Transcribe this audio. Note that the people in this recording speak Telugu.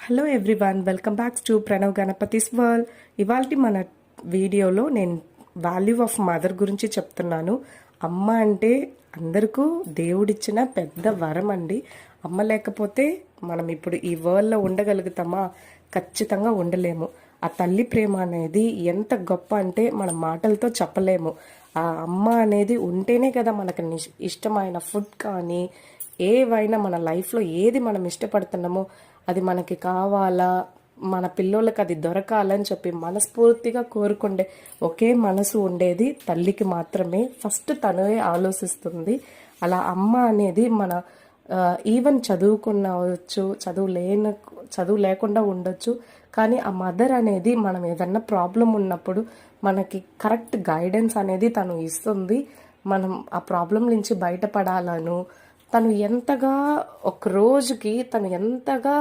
Hello everyone, welcome back to Pranav Ganapathi's world. ఇవాళ మన వీడియోలో నేను వాల్యూ ఆఫ్ మదర్ గురించి చెప్తున్నాను. అమ్మ అంటే అందరికీ దేవుడిచ్చిన పెద్ద వరం అండి. అమ్మ లేకపోతే మనం ఇప్పుడు ఈ వరల్డ్లో ఉండగలుగుతామా? ఖచ్చితంగా ఉండలేము. ఆ తల్లి ప్రేమ అనేది ఎంత గొప్ప అంటే మన మాటలతో చెప్పలేము. ఆ అమ్మ అనేది ఉంటేనే కదా మనకు ఇష్టమైన ఫుడ్ కానీ ఏవైనా మన లైఫ్లో ఏది మనం ఇష్టపడుతున్నామో అది మనకి కావాలా, మన పిల్లోళ్ళకి అది దొరకాలని చెప్పి మనస్ఫూర్తిగా కోరుకుండే ఒకే మనసు ఉండేది తల్లికి మాత్రమే. ఫస్ట్ తనే ఆలోచిస్తుంది. అలా అమ్మ అనేది మన ఈవెన్ చదువుకున్నవచ్చు, చదువు లేకుండా ఉండొచ్చు, కానీ ఆ మదర్ అనేది మనం ఏదన్నా ప్రాబ్లం ఉన్నప్పుడు మనకి కరెక్ట్ గైడెన్స్ అనేది తను ఇస్తుంది. మనం ఆ ప్రాబ్లం నుంచి బయటపడాలను తను ఎంతగా ఒక రోజుకి తను ఎంతగా